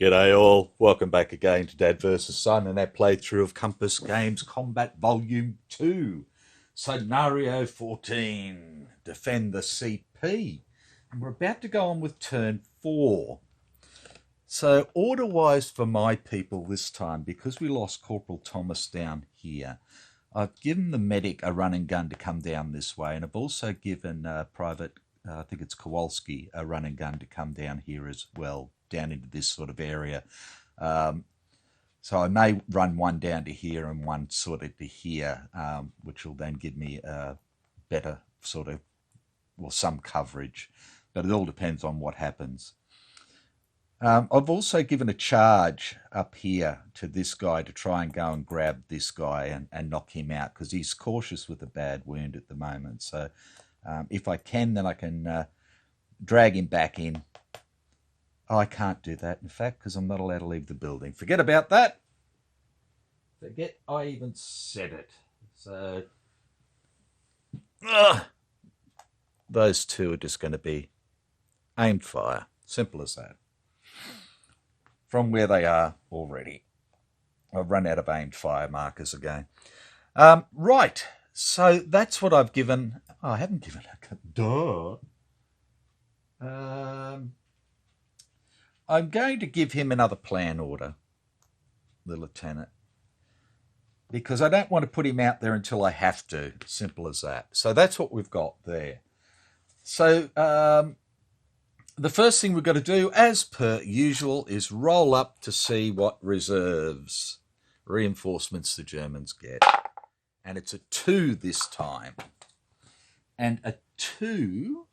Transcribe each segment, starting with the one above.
G'day all, welcome back again to Dad vs Son and our playthrough of Compass Games Combat Volume 2. Scenario 14, Defend the CP. And we're about to go on with turn 4. So order-wise for my people this time, because we lost Corporal Thomas down here, I've given the medic a run and gun to come down this way, and I've also given Private, I think it's Kowalski, a run and gun to come down here as well, down into this sort of area. So I may run one down to here and one sort of to here, which will then give me a better sort of, well, some coverage, but it all depends on what happens. I've also given a charge up here to this guy to try and go and grab this guy and knock him out, because he's cautious with a bad wound at the moment. So if I can, then I can drag him back in. Oh, I can't do that, in fact, because I'm not allowed to leave the building. Forget about that. Forget I even said it. So those two are just going to be aimed fire. Simple as that. From where they are already. I've run out of aimed fire markers again. Right. So that's what I've given. Oh, I haven't given a duh. I'm going to give him another plan order, the lieutenant, because I don't want to put him out there until I have to. Simple as that. So that's what we've got there. So the first thing we've got to do, as per usual, is roll up to see what reserves, reinforcements the Germans get. And it's a 2 this time. And a 2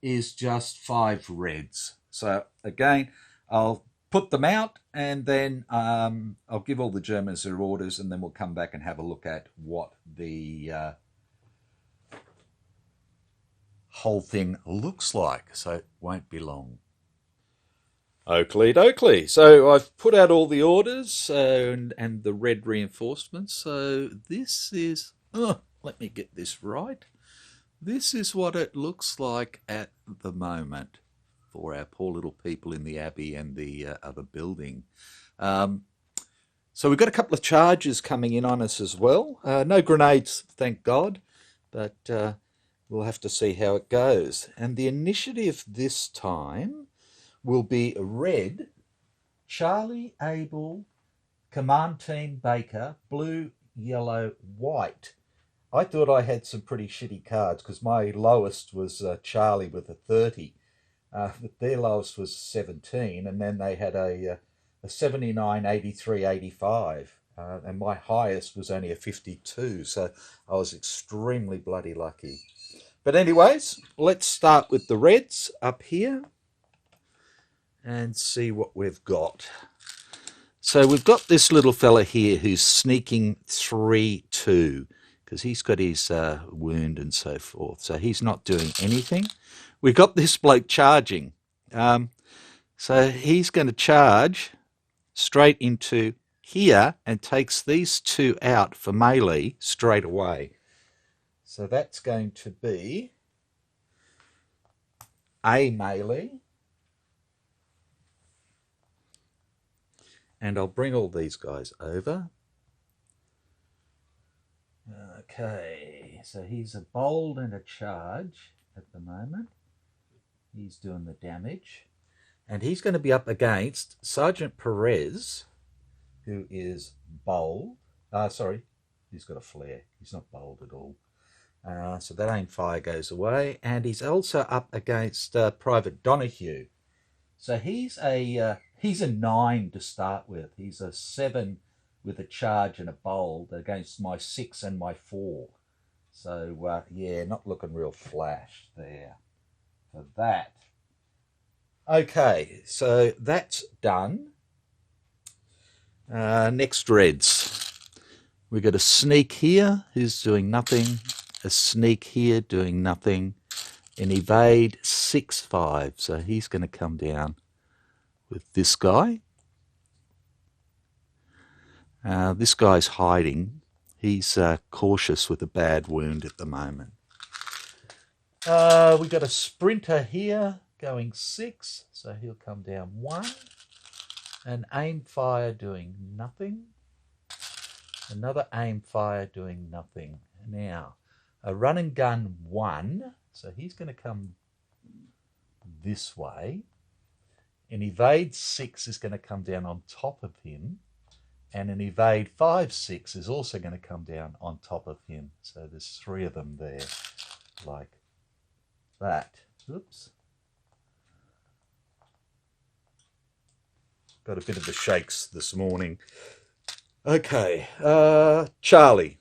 is just 5 reds. So again, I'll put them out, and then I'll give all the Germans their orders, and then we'll come back and have a look at what the whole thing looks like. So it won't be long. Oakley dokley. So I've put out all the orders and the red reinforcements. So this is, let me get this right. This is what it looks like at the moment for our poor little people in the Abbey and the other building. So we've got a couple of charges coming in on us as well. No grenades, thank God, but we'll have to see how it goes. And the initiative this time will be red, Charlie, Abel, Command Team Baker, blue, yellow, white. I thought I had some pretty shitty cards because my lowest was Charlie with a 30. But their lowest was 17, and then they had a 79, 83, 85, and my highest was only a 52, so I was extremely bloody lucky. But anyways, let's start with the reds up here and see what we've got. So we've got this little fella here who's sneaking 3-2, because he's got his wound and so forth, so he's not doing anything. We've got this bloke charging. So he's going to charge straight into here and takes these 2 out for melee straight away. So that's going to be a melee. And I'll bring all these guys over. Okay, so he's a bold and a charge at the moment. He's doing the damage. And he's going to be up against Sergeant Perez, who is bold. Sorry, he's got a flare. He's not bold at all. So that aim fire goes away. And he's also up against Private Donahue. So he's a 9 to start with. He's a 7 with a charge and a bold against my 6 and my 4. So, yeah, not looking real flash there for that. Okay, so that's done. Next reds. We've got a sneak here who's doing nothing. A sneak here doing nothing. An evade 6-5, so he's going to come down with this guy. This guy's hiding. He's cautious with a bad wound at the moment. We got a sprinter here going 6, so he'll come down 1. An aim fire doing nothing. Another aim fire doing nothing. Now, a run and gun 1, so he's going to come this way. An evade 6 is going to come down on top of him. And an evade 5-6 is also going to come down on top of him. So there's 3 of them there, like that. Oops. Got a bit of the shakes this morning. Okay, Charlie.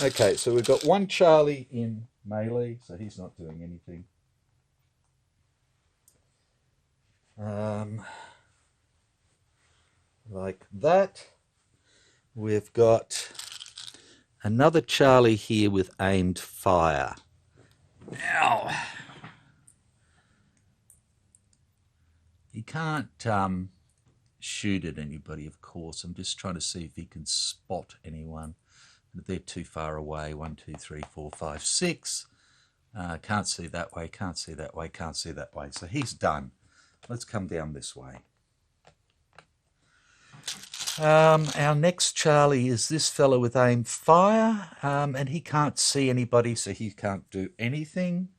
Okay, so we've got 1 Charlie in melee, so he's not doing anything. Like that. We've got another Charlie here with aimed fire. Now, he can't shoot at anybody, of course. I'm just trying to see if he can spot anyone. They're too far away. 1, 2, 3, 4, 5, 6. Can't see that way, can't see that way, can't see that way. So he's done. Let's come down this way. Our next Charlie is this fellow with aim fire, and he can't see anybody, so he can't do anything.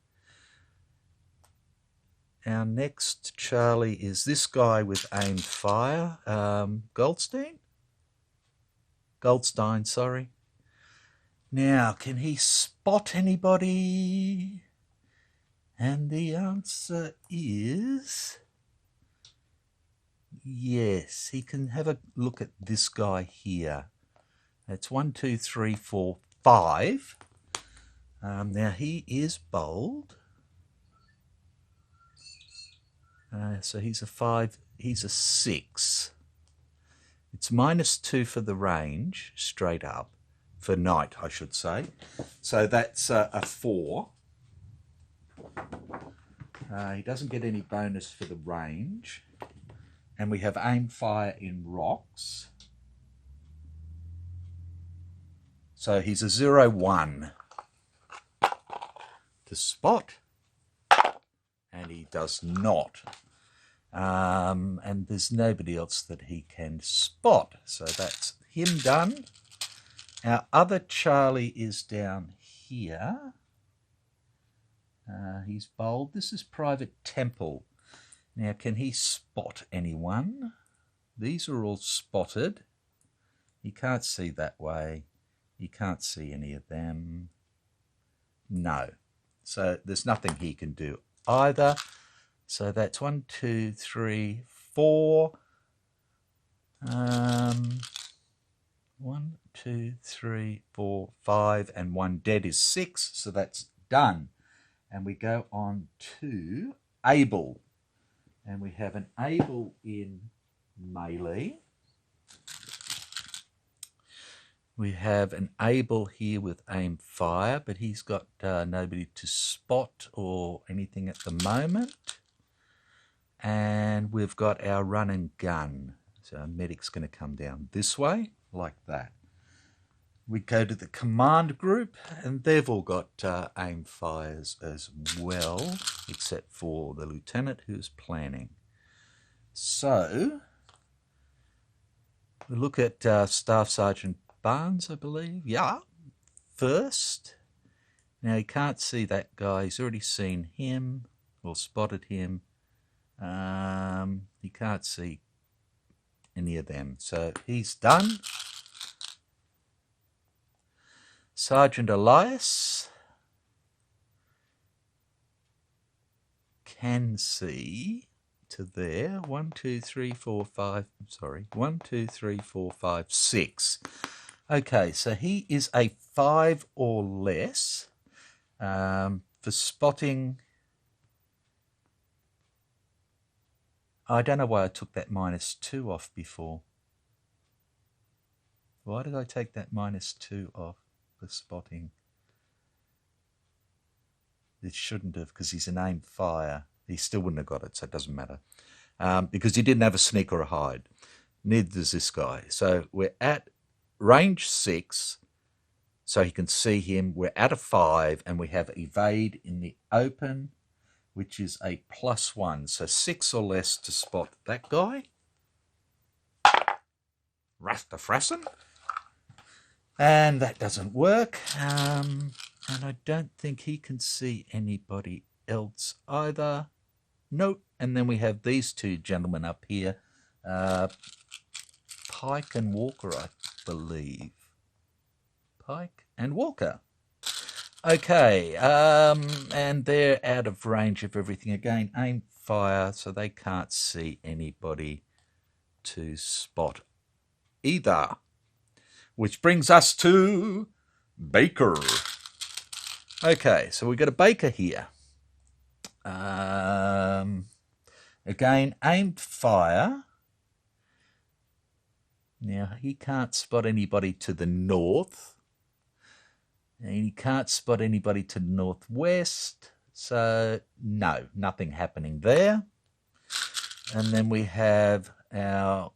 Our next Charlie is this guy with aimed fire, Goldstein, sorry. Now, can he spot anybody? And the answer is yes. He can have a look at this guy here. That's 1, 2, 3, 4, 5. Now, he is bold. So he's a 5, he's a 6. It's -2 for the range, straight up. For night, I should say. So that's a 4. He doesn't get any bonus for the range. And we have aim fire in rocks. So he's a 0-1 to spot. And he does not. And there's nobody else that he can spot. So that's him done. Our other Charlie is down here. He's bold. This is Private Temple. Now, can he spot anyone? These are all spotted. He can't see that way. He can't see any of them. No. So there's nothing he can do either. So that's 1, 2, 3, 4. 1, 2, 3, 4, 5, and 1 dead is 6. So that's done. And we go on to Abel. And we have an Abel in melee. We have an Abel here with aim fire, but he's got nobody to spot or anything at the moment. And we've got our run and gun. So our medic's going to come down this way, like that. We go to the command group, and they've all got aim fires as well, except for the lieutenant who's planning. So, we look at Staff Sergeant Barnes, I believe. Yeah, first. Now, he can't see that guy. He's already seen him or spotted him. He can't see any of them. So, he's done. Sergeant Elias can see to there. 1, 2, 3, 4, 5. Sorry, 1, 2, 3, 4, 5, 6. Okay, so he is a 5 or less for spotting. I don't know why I took that -2 off before. Why did I take that -2 off? The spotting. It shouldn't have, because he's an aim fire. He still wouldn't have got it, so it doesn't matter. Because he didn't have a sneak or a hide. Neither does this guy. So we're at range 6, so he can see him. We're at a 5, and we have evade in the open, which is a +1. So 6 or less to spot that guy. Rastafrassen. And that doesn't work. And I don't think he can see anybody else either. Nope. And then we have these two gentlemen up here. Pike and Walker, I believe. Pike and Walker. Okay. And they're out of range of everything again. Aim fire, so they can't see anybody to spot either. Which brings us to Baker. Okay, so we've got a Baker here. Again, aimed fire. Now, he can't spot anybody to the north. And he can't spot anybody to the northwest. So, no, nothing happening there. And then we have our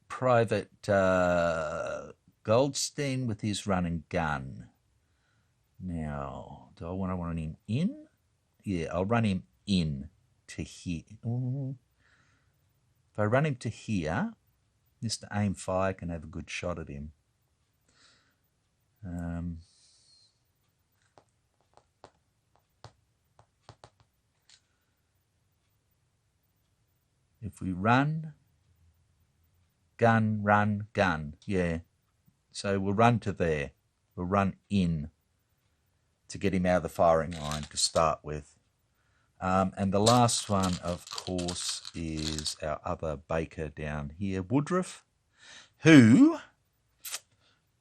Private Goldstein with his run and gun. Now, do I want to run him in? Yeah, I'll run him in to here. If I run him to here, Mr. Aim Fire can have a good shot at him. If we run, gun, run, gun, yeah. So we'll run to there. We'll run in to get him out of the firing line to start with. And the last one, of course, is our other Baker down here, Woodruff, who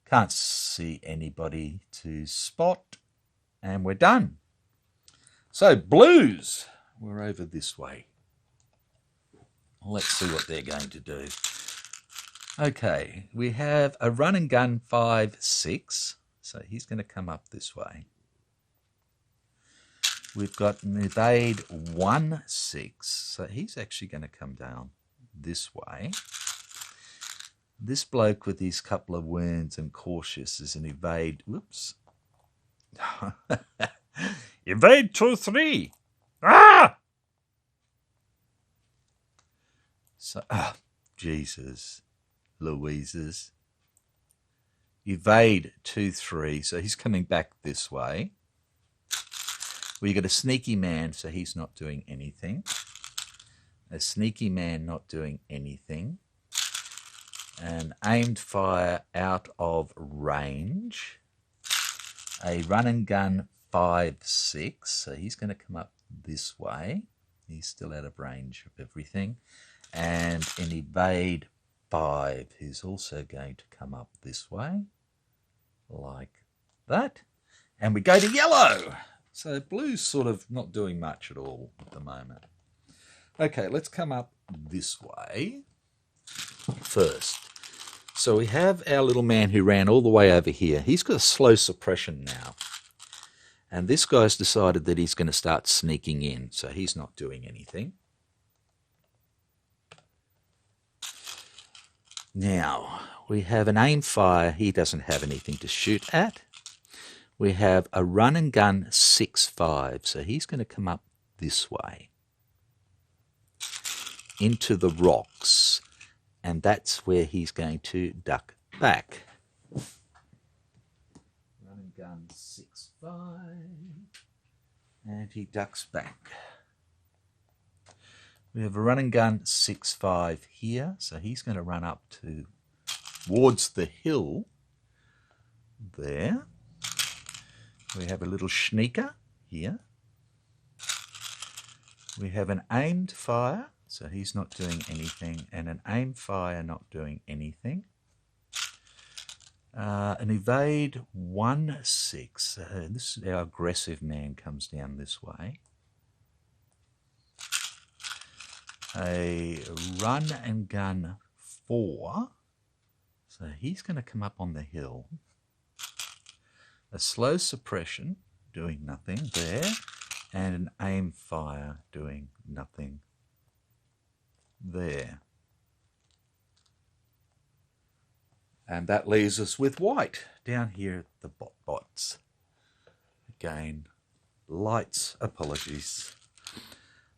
can't see anybody to spot. And we're done. So, Blues, we're over this way. Let's see what they're going to do. Okay, we have a run and gun 5-6. So he's going to come up this way. We've got an evade 1-6. So he's actually going to come down this way. This bloke with these couple of wounds and cautious is an evade. Whoops. Evade 2-3. Ah! So, Jesus. Louises. Evade 2-3. So he's coming back this way. We got a sneaky man, so he's not doing anything. A sneaky man not doing anything. An aimed fire out of range. A run and gun 5-6. So he's going to come up this way. He's still out of range of everything. And an evade 5, who's also going to come up this way. Like that. And we go to yellow. So blue's sort of not doing much at all at the moment. Okay, let's come up this way first. So we have our little man who ran all the way over here. He's got a slow suppression now. And this guy's decided that he's going to start sneaking in. So he's not doing anything. Now, we have an aim fire. He doesn't have anything to shoot at. We have a run and gun 6-5. So he's going to come up this way into the rocks. And that's where he's going to duck back. Run and gun 6-5. And he ducks back. We have a run and gun 6-5 here. So he's going to run up towards the hill there. We have a little sneaker here. We have an aimed fire, so he's not doing anything, and an aim fire not doing anything. An evade 1-6. This is our aggressive man comes down this way. A run and gun 4. So he's going to come up on the hill. A slow suppression. doing nothing there, and an aim fire doing nothing there. And that leaves us with white down here at the bots. Again, lights, apologies.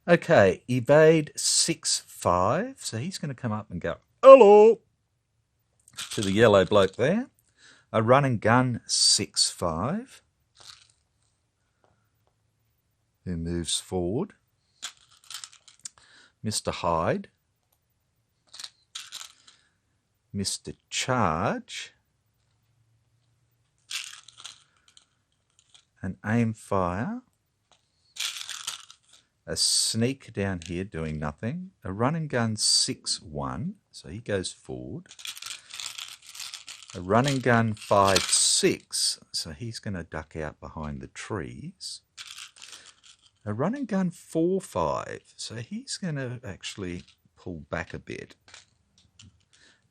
Okay, evade 6-5. So he's going to come up and go, hello, to the yellow bloke there. A run and gun 6-5. Who moves forward. Mr. Hyde. Mr. Charge. An aim fire. A sneak down here doing nothing. A run and gun 6-1. So he goes forward. A run and gun 5-6. So he's going to duck out behind the trees. A run and gun 4-5. So he's going to actually pull back a bit.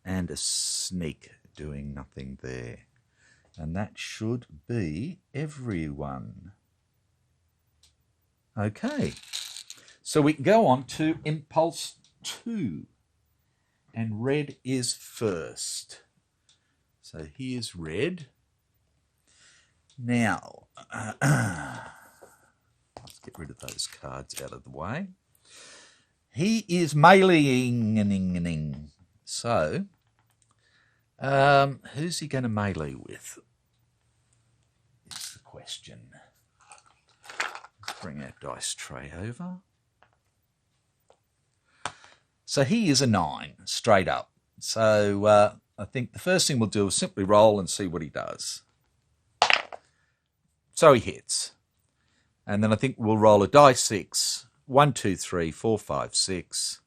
And a sneak doing nothing there. And that should be everyone. Okay. So we can go on to Impulse 2. And red is first. So here's red. Now, let's get rid of those cards out of the way. He is meleeing. So, who's he going to melee with? Is the question. Let's bring our dice tray over. So he is a 9, straight up. So I think the first thing we'll do is simply roll and see what he does. So he hits. And then I think we'll roll a die 6. 1, 2, 3, 4, 5, 6.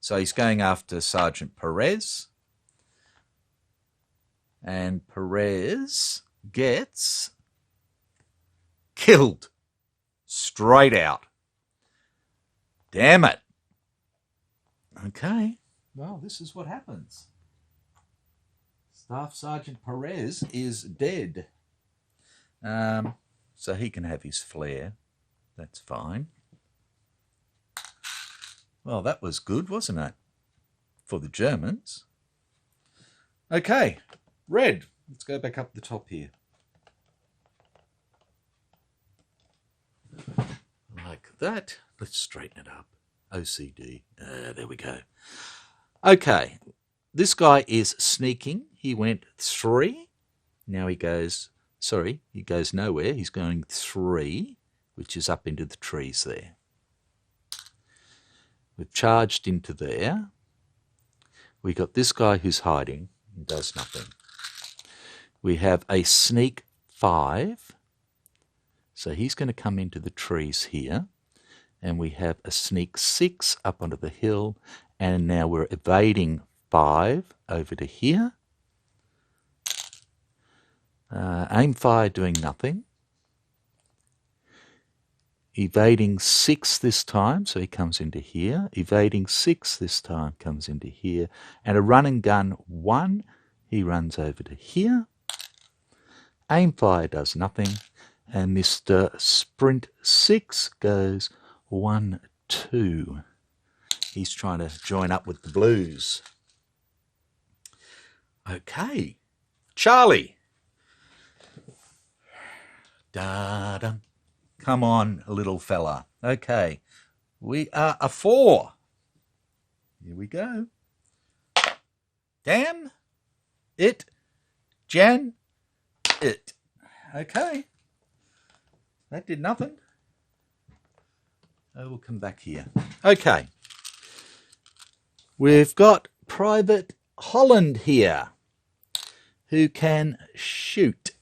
So he's going after Sergeant Perez. And Perez gets killed. Straight out. Damn it. Okay. Well, this is what happens. Staff Sergeant Perez is dead. So he can have his flare. That's fine. Well, that was good, wasn't it? For the Germans. Okay, red. Let's go back up the top here. Like that. Let's straighten it up. OCD. There we go. Okay, this guy is sneaking. He went 3. Now he goes nowhere. He's going 3, which is up into the trees there. We've charged into there. We got this guy who's hiding and does nothing. We have a sneak 5. So he's going to come into the trees here. And we have a sneak 6 up onto the hill. And now we're evading 5 over to here. Aim fire doing nothing. Evading 6 this time, so he comes into here. Evading 6 this time, comes into here. And a run and gun 1, he runs over to here. Aim fire does nothing. And Mr. Sprint 6 goes 1, 2. He's trying to join up with the Blues. Okay. Charlie. Da-dum. Come on, little fella. Okay. We are a 4. Here we go. Damn it, Jan it. Okay. That did nothing. Oh, we'll come back here. Okay. We've got Private Holland here who can shoot.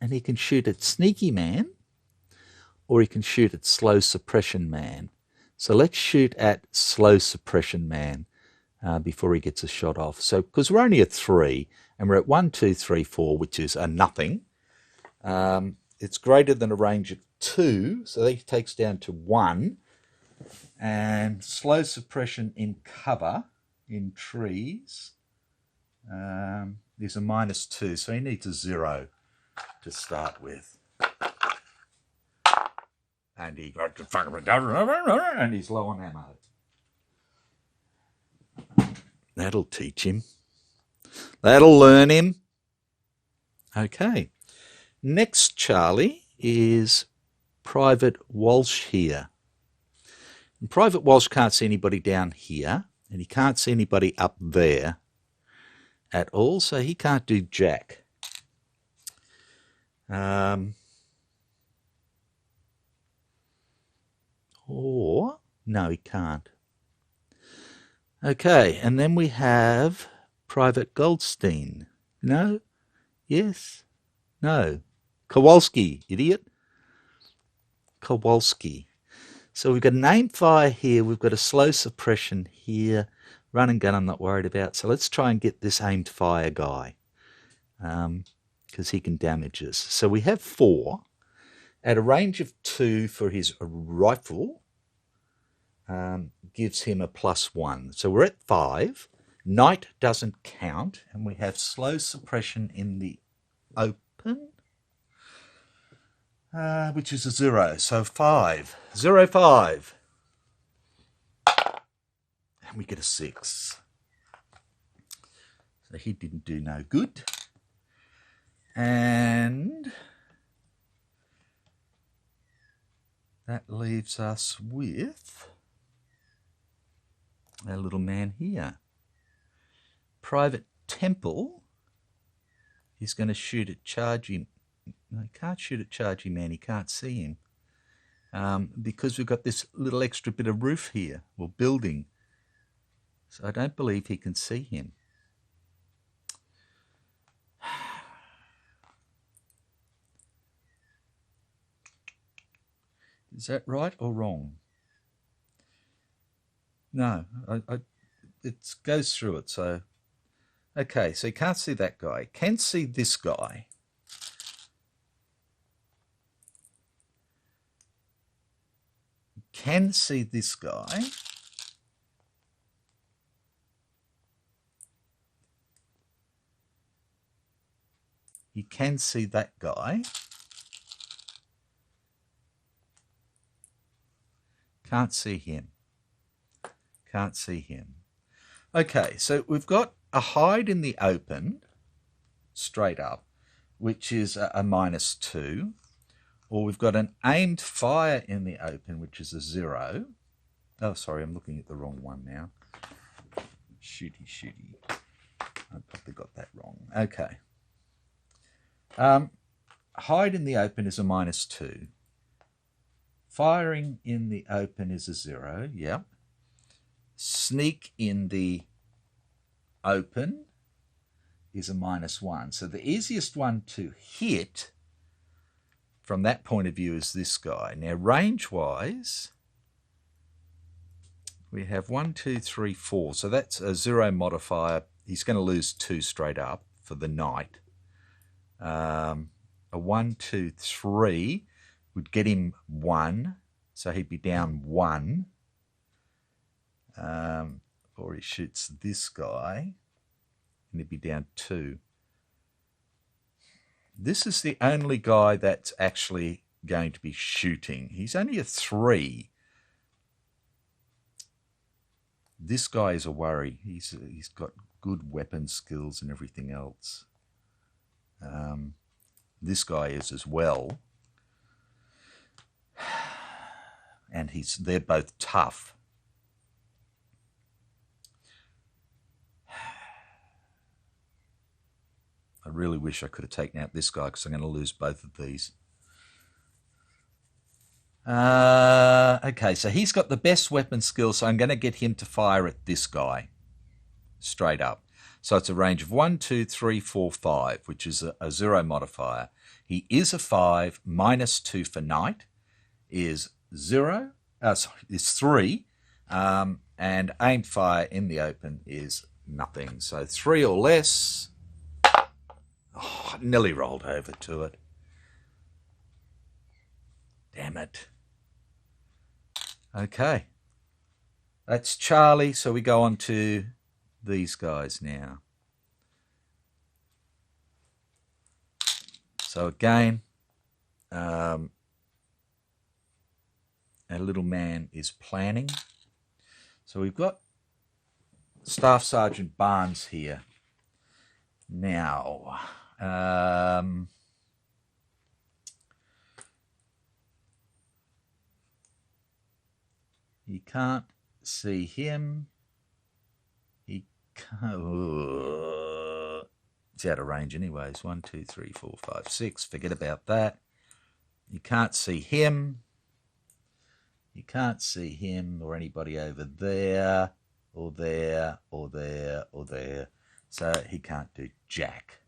And he can shoot at Sneaky Man or he can shoot at Slow Suppression Man. So let's shoot at Slow Suppression Man before he gets a shot off. So because we're only at 3 and we're at 1, 2, 3, 4, which is a nothing. It's greater than a range of 2, so that takes down to 1. And Slow Suppression in cover in trees is a -2, so he needs a 0 to start with. And he got to and he's low on ammo. That'll teach him. That'll learn him. Okay. Next Charlie is Private Walsh here. And Private Walsh can't see anybody down here, and he can't see anybody up there at all, so he can't do jack. Or, no, he can't. Okay, and then we have Private Goldstein. No? Yes? No. Kowalski, idiot. Kowalski. So we've got an aim fire here, we've got a slow suppression here, run and gun I'm not worried about. So let's try and get this aimed fire guy, because he can damage us. So we have 4 at a range of 2 for his rifle. Gives him a +1. So we're at 5. Night doesn't count, and we have slow suppression in the open, which is a 0. So 5. 0, 5. And we get a 6. So he didn't do no good. And that leaves us with our little man here. Private Temple is going to shoot at Chargy. No, he can't shoot at Chargy Man. He can't see him. Because we've got this little extra bit of roof here, or building. So I don't believe he can see him. Is that right or wrong? No, it goes through it. So, okay, so you can't see that guy. Can see this guy. Can see this guy. You can see that guy. Can't see him. Can't see him. Okay, so we've got a hide in the open, straight up, which is a -2. Or we've got an aimed fire in the open, which is a 0. Oh, sorry, I'm looking at the wrong one now. Shooty. I probably got that wrong. Okay. Hide in the open is a -2. Firing in the open is a 0. Yep. Sneak in the open is a -1. So the easiest one to hit from that point of view is this guy. Now, range-wise, we have 1, 2, 3, 4. So that's a 0 modifier. He's going to lose 2 straight up for the night. A 1, 2, 3 would get him 1. So he'd be down 1. Or he shoots this guy, and he'd be down 2. This is the only guy that's actually going to be shooting. He's only a 3. This guy is a worry. He's got good weapon skills and everything else. This guy is as well. And they're both tough. I really wish I could have taken out this guy because I'm going to lose both of these. Okay, so he's got the best weapon skill, so I'm going to get him to fire at this guy straight up. So it's a range of 1, 2, 3, 4, 5, which is a 0 modifier. He is a 5, -2 for night is 0. Is 3, and aim fire in the open is nothing. So 3 or less. Oh, I nearly rolled over to it. Damn it. Okay. That's Charlie, so we go on to these guys now. So again, our little man is planning. So we've got Staff Sergeant Barnes here. Now, you can't see him. He can't. It's out of range anyways. 1, 2, 3, 4, 5, 6. Forget about that. You can't see him. You can't see him or anybody over there or there or there or there. So he can't do jack,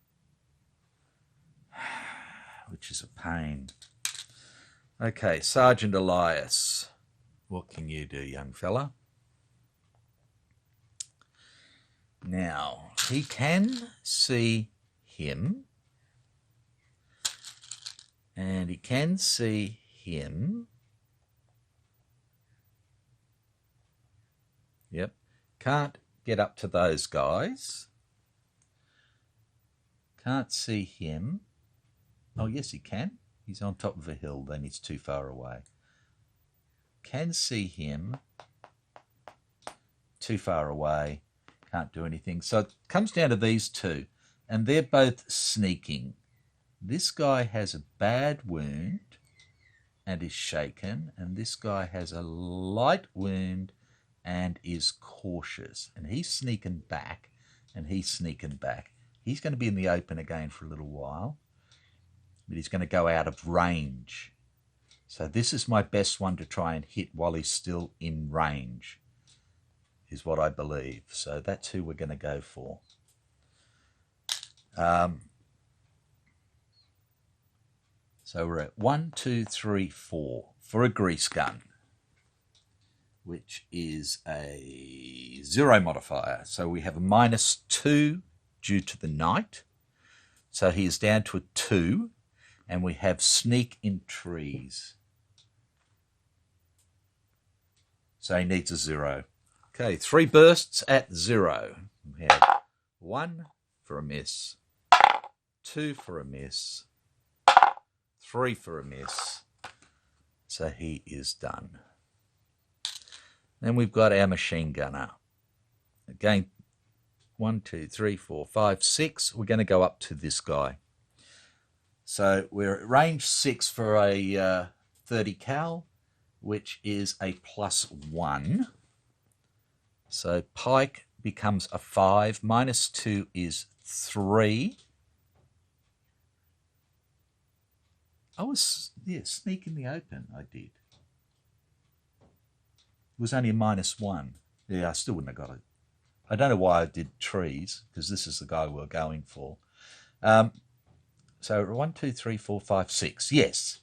which is a pain. Okay, Sergeant Elias. What can you do, young fella? Now, he can see him, and he can see him. Yep. Can't get up to those guys. Can't see him. Oh, yes, he can. He's on top of a hill, then he's too far away. Can see him. Too far away. Can't do anything. So it comes down to these two, and they're both sneaking. This guy has a bad wound and is shaken, and this guy has a light wound and is cautious. And he's sneaking back, and he's sneaking back. He's going to be in the open again for a little while, but he's going to go out of range. So this is my best one to try and hit while he's still in range, is what I believe. So that's who we're going to go for. So we're at 1, 2, 3, 4 for a grease gun, which is a 0 modifier. So we have a -2 due to the night. So he is down to a 2, and we have sneak in trees. So he needs a 0. Okay, 3 bursts at 0. We have 1 for a miss, 2 for a miss, 3 for a miss. So he is done. Then we've got our machine gunner. Again, 1, 2, 3, 4, 5, 6. We're going to go up to this guy. So we're at range 6 for a 30 cal, which is a +1. So pike becomes a 5. -2 is 3. I was, sneak in the open, I did. It was only a -1. Yeah, I still wouldn't have got it. I don't know why I did trees, because this is the guy we're going for. So 1, 2, 3, 4, 5, 6. Yes.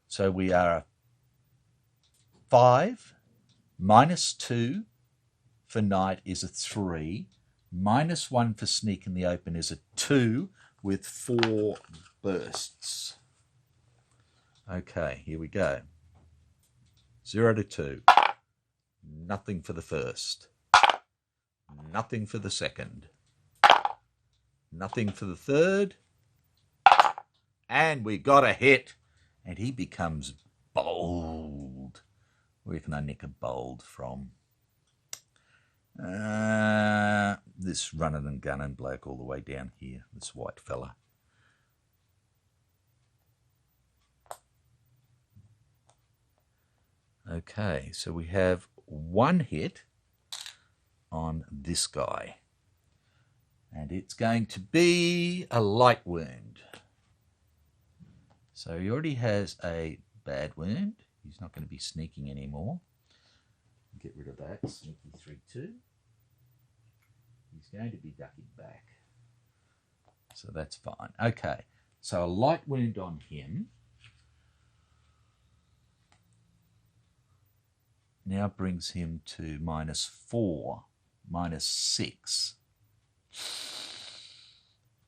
So we are 5. -2 for night is a 3. -1 for sneak in the open is a 2 with 4 bursts. Okay, here we go. 0 to 2. Nothing for the first. Nothing for the second. Nothing for the third. And we got a hit. And he becomes bold. Where can I nick a bold from? This running and gunning bloke all the way down here. This white fella. Okay, so we have 1 hit on this guy. And it's going to be a light wound. So he already has a bad wound. He's not going to be sneaking anymore. Get rid of that. Sneaky 3-2. He's going to be ducking back. So that's fine. Okay, so a light wound on him. Now brings him to -4, -6.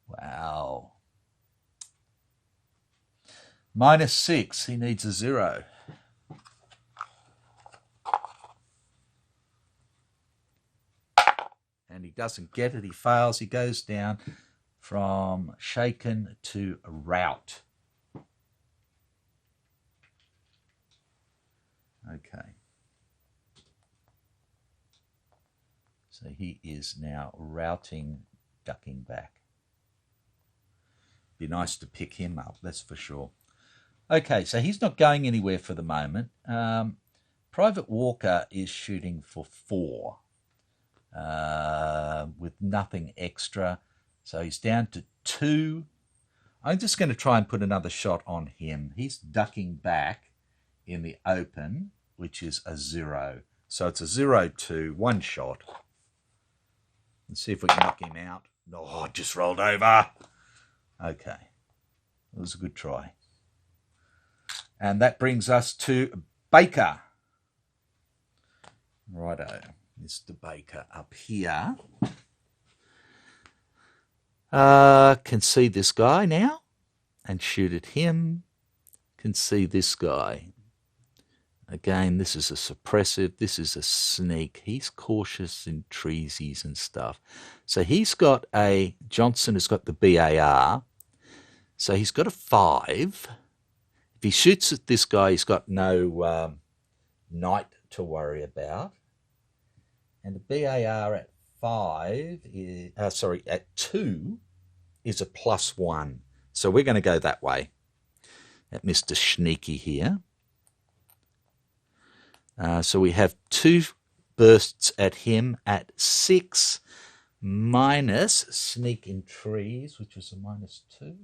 Wow. -6, he needs a 0. And he doesn't get it, he fails, he goes down from shaken to rout. Okay. So he is now routing, ducking back. Be nice to pick him up, that's for sure. Okay, so he's not going anywhere for the moment. Private Walker is shooting for 4 with nothing extra. So he's down to 2. I'm just going to try and put another shot on him. He's ducking back in the open, which is a 0. So it's a 0-2, 1 shot. Let's see if we can knock him out. Oh, just rolled over. Okay, it was a good try. And that brings us to Baker. Righto, Mr. Baker up here. Can see this guy now and shoot at him. Can see this guy. Again, this is a suppressive. This is a sneak. He's cautious in treesies and stuff. So he's got a, Johnson has got the BAR. So he's got a 5. If he shoots at this guy, he's got no knight to worry about. And the BAR at 5 is, at 2 is a +1. So we're going to go that way at Mr. Sneaky here. So we have 2 bursts at him at 6 minus sneak in trees, which is a -2.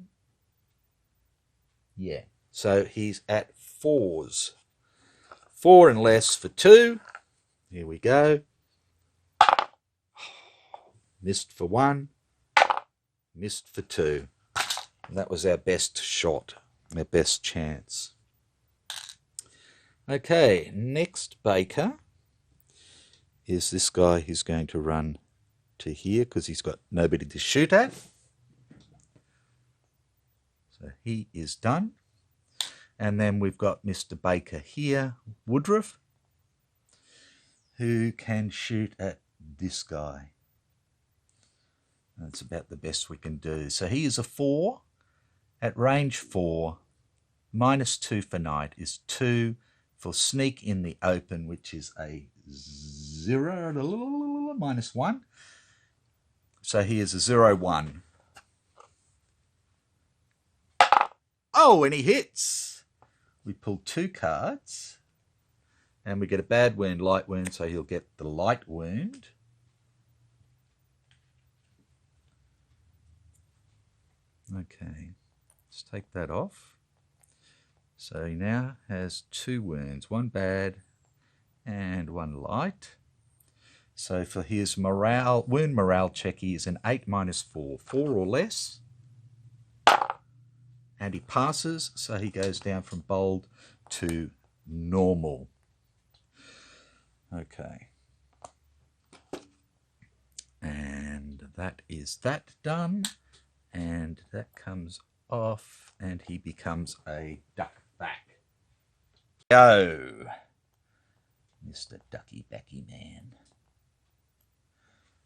Yeah, so he's at 4s. 4 and less for 2. Here we go. Missed for 1. Missed for 2. And that was our best shot, our best chance. Okay, next Baker is this guy who's going to run to here because he's got nobody to shoot at. So he is done. And then we've got Mr. Baker here, Woodruff, who can shoot at this guy. That's about the best we can do. So he is a 4 at range 4. -2 for knight is 2 for sneak in the open, which is a 0, -1. So he is a 0-1. Oh, and he hits. We pull 2 cards and we get a bad wound, light wound, so he'll get the light wound. Okay, let's take that off. So he now has 2 wounds, 1 bad and 1 light. So for his wound morale check, he is an 8 -4, 4 or less. And he passes, so he goes down from bold to normal. Okay. And that is that done. And that comes off, and he becomes a duck back. Go, Mr. Ducky Backy Man.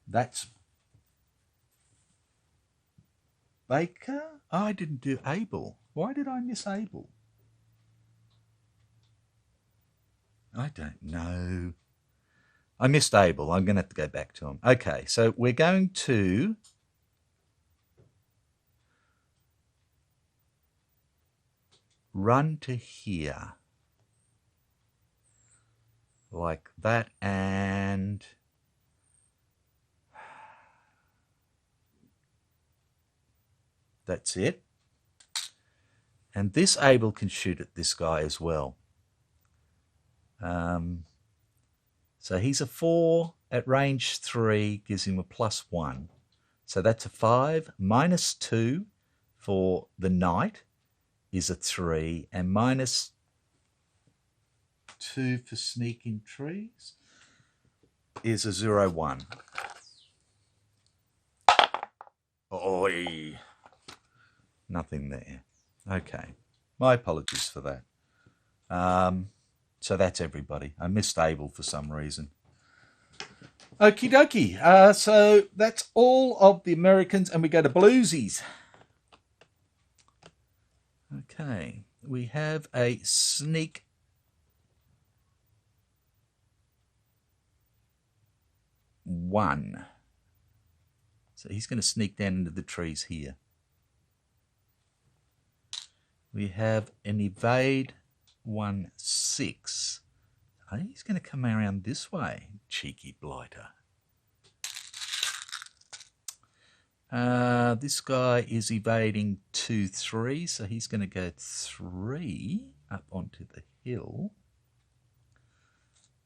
That's Baker? Oh, I didn't do Abel. Why did I miss Abel? I don't know. I missed Abel. I'm going to have to go back to him. Okay, so we're going to run to here. Like that, and that's it. And this Abel can shoot at this guy as well. So he's a 4 at range 3, gives him a +1. So that's a 5. -2 for the knight is a 3, and -2 for sneaking trees is a 0-1. Oi. Nothing there. Okay. My apologies for that. So that's everybody. I missed Abel for some reason. Okie dokie. So that's all of the Americans, and we go to Bluesies. Okay. We have a sneak 1. So he's going to sneak down into the trees here. We have an evade 1, 6. Oh, he's going to come around this way, cheeky blighter. This guy is evading 2, 3, so he's going to go 3 up onto the hill.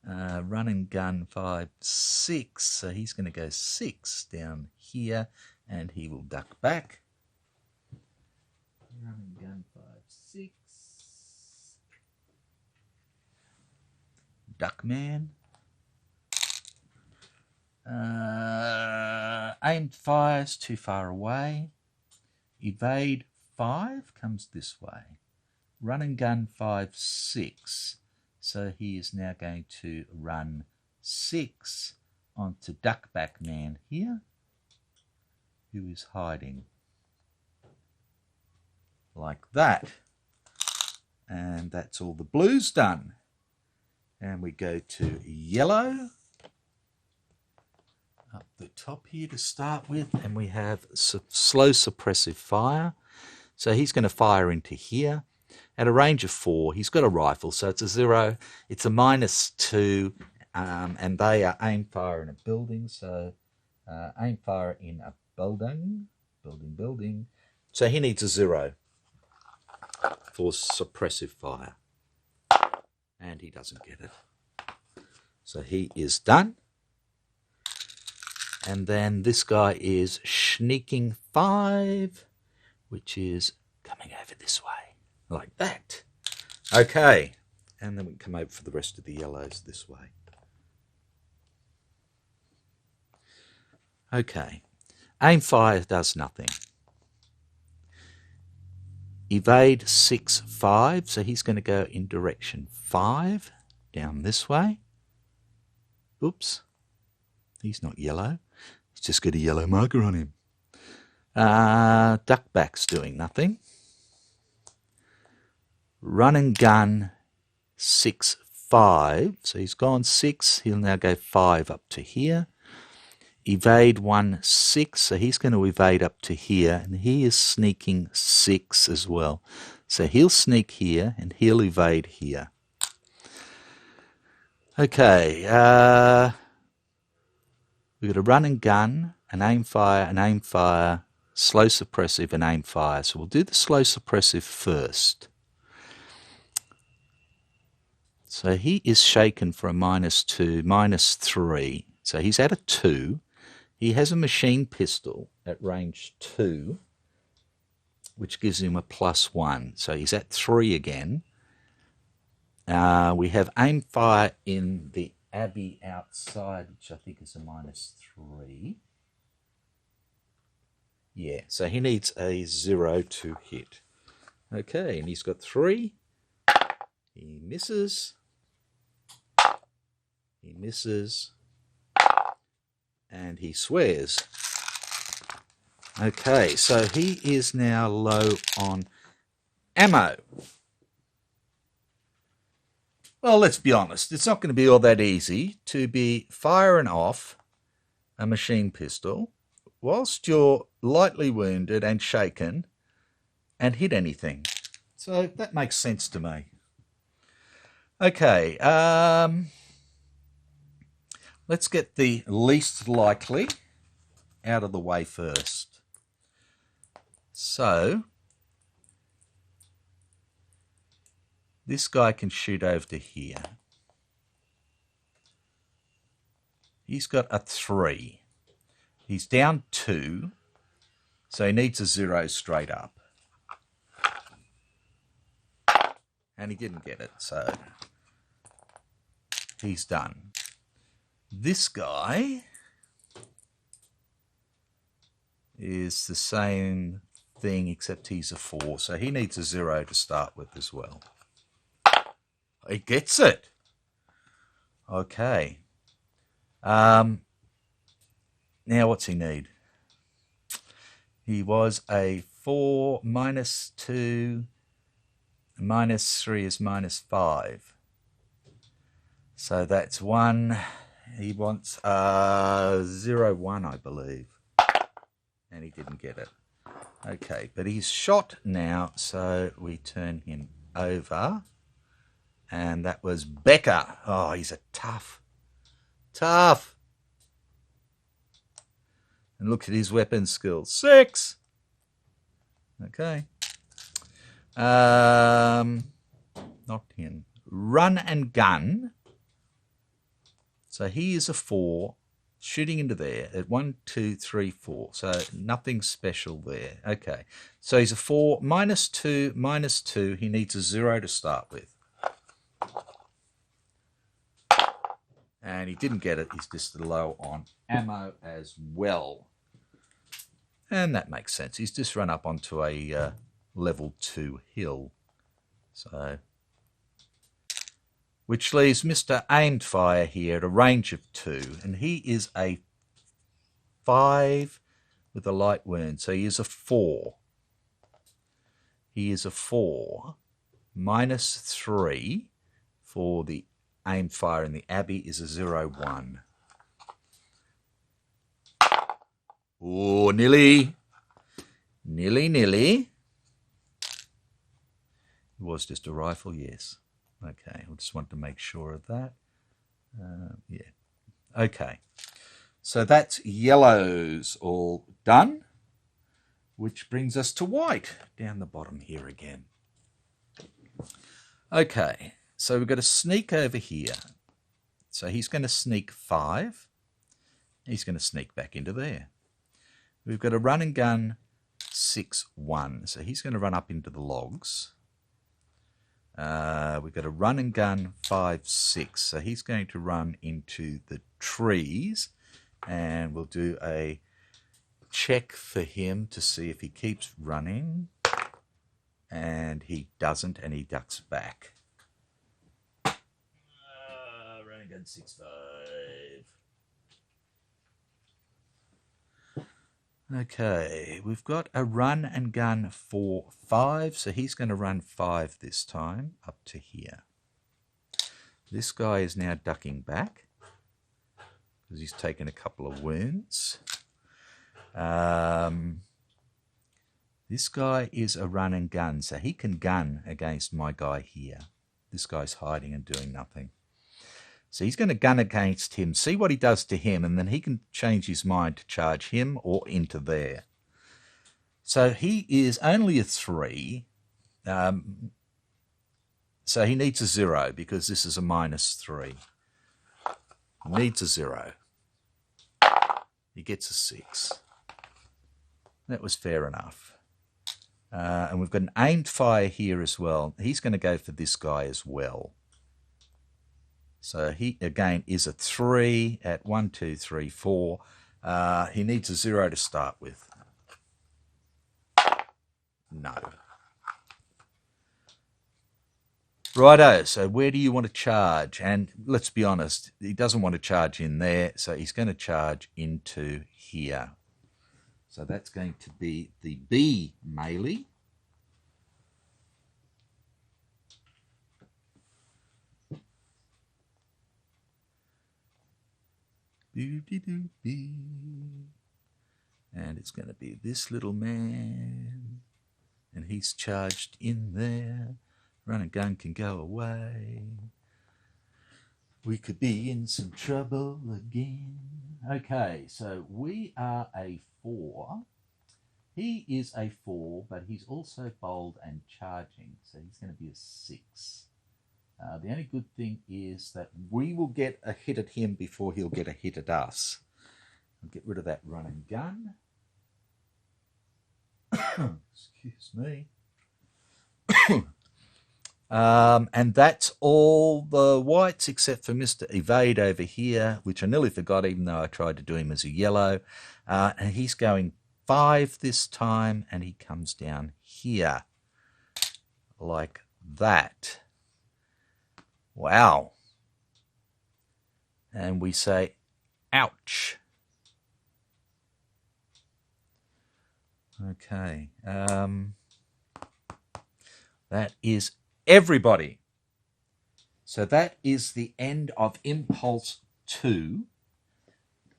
Run and gun 5, 6, so he's going to go 6 down here, and he will duck back. Run and gun 5, 6. Duckman. Aimed fires too far away. Evade 5 comes this way. Run and gun 5, 6. So he is now going to run 6 onto Duckback Man here, who is hiding like that. And that's all the blues done. And we go to yellow up the top here to start with, and we have slow suppressive fire. So he's going to fire into here at a range of 4. He's got a rifle, so it's a 0. It's a -2, and they are aim fire in a building. So aim fire in a building. So he needs a 0 for suppressive fire, and he doesn't get it. So he is done. And then this guy is sneaking 5, which is coming over this way, like that. Okay, and then we can come over for the rest of the yellows this way. Okay, aim fire does nothing. Evade 6, 5, so he's going to go in direction 5, down this way. Oops, he's not yellow. He's just got a yellow marker on him. Duckback's doing nothing. Run and gun 6, 5. So he's gone 6. He'll now go 5 up to here. Evade 1, 6. So he's going to evade up to here. And he is sneaking 6 as well. So he'll sneak here and he'll evade here. Okay. We've got a run and gun, an aim fire, slow suppressive, and aim fire. So we'll do the slow suppressive first. So he is shaken for a -2, -3. So he's at a 2. He has a machine pistol at range 2, which gives him a +1. So he's at 3 again. We have aim fire in the Abbey outside, which I think is a -3. Yeah, so he needs a 0 to hit. Okay, and he's got 3. He misses. He misses. And he swears. Okay, so he is now low on ammo. Well, let's be honest, it's not going to be all that easy to be firing off a machine pistol whilst you're lightly wounded and shaken and hit anything. So that makes sense to me. Okay, let's get the least likely out of the way first. So this guy can shoot over to here. He's got a 3. He's down 2, so he needs a 0 straight up. And he didn't get it, so he's done. This guy is the same thing, except he's a 4, so he needs a 0 to start with as well. He gets it. Okay. Now what's he need? He was a 4, -2, -3 is -5. So that's 1. He wants 0-1, I believe. And he didn't get it. Okay, but he's shot now, so we turn him over. And that was Becker. Oh, he's a tough. And look at his weapon skills. 6. Okay. Not him. Run and gun. So he is a 4, shooting into there at 1, 2, 3, 4. So nothing special there. Okay. So he's a 4, -2, -2. He needs a 0 to start with. And he didn't get it. He's just low on ammo as well. And that makes sense. He's just run up onto a level 2 hill. So, which leaves Mr. Aimed Fire here at a range of 2. And he is a 5 with a light wound. So he is a 4. He is a 4. -3 for the Aimed Fire, and the Abbey is a 0-1. Oh, nearly. It was just a rifle, yes. Okay, I just want to make sure of that. Yeah. Okay. So that's yellows all done, which brings us to white down the bottom here again. Okay, so we've got a sneak over here. So he's going to sneak 5. He's going to sneak back into there. We've got a run and gun 6-1. So he's going to run up into the logs. We've got a run and gun 5-6. So he's going to run into the trees. And we'll do a check for him to see if he keeps running. And he doesn't, and he ducks back. Run and gun 6-5. Okay, we've got a run and gun 4-5, so he's going to run 5 this time up to here. This guy is now ducking back because he's taken a couple of wounds. This guy is a run and gun, so he can gun against my guy here. This guy's hiding and doing nothing. So he's going to gun against him, see what he does to him, and then he can change his mind to charge him or into there. So he is only a 3. So he needs a 0 because this is a -3. He needs a 0. He gets a 6. That was fair enough. And we've got an aimed fire here as well. He's going to go for this guy as well. So he, again, is a 3 at 1, 2, 3, 4. He needs a 0 to start with. No. Righto, so where do you want to charge? And let's be honest, he doesn't want to charge in there, so he's going to charge into here. So that's going to be the B melee. And it's going to be this little man. And he's charged in there. Run and gun can go away. We could be in some trouble again. Okay, so we are a 4. He is a 4, but he's also bold and charging. So he's going to be a 6. The only good thing is that we will get a hit at him before he'll get a hit at us. I'll get rid of that run and gun. Excuse me. And that's all the whites except for Mr. Evade over here, which I nearly forgot even though I tried to do him as a yellow. And he's going 5 this time, and he comes down here like that. Wow. And we say, ouch. Okay. That is everybody. So that is the end of Impulse 2.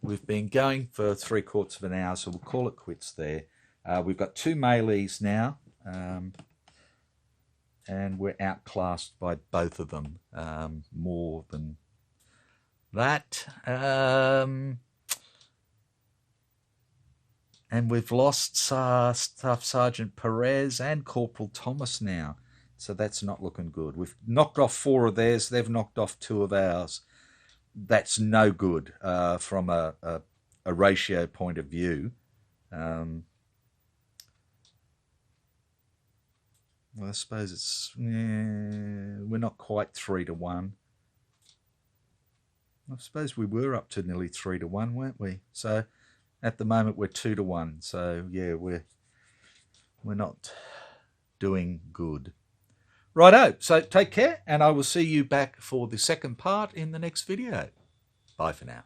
We've been going for 3/4 of an hour, so we'll call it quits there. We've got 2 melees now, and we're outclassed by both of them more than that. And we've lost Staff Sergeant Perez and Corporal Thomas now. So that's not looking good. We've knocked off 4 of theirs. They've knocked off 2 of ours. That's no good from a ratio point of view. Well, I suppose it's... we're not quite 3-1. I suppose we were up to nearly 3-1, weren't we? So... at the moment, we're 2-1, so yeah, we're not doing good. Righto, so take care, and I will see you back for the second part in the next video. Bye for now.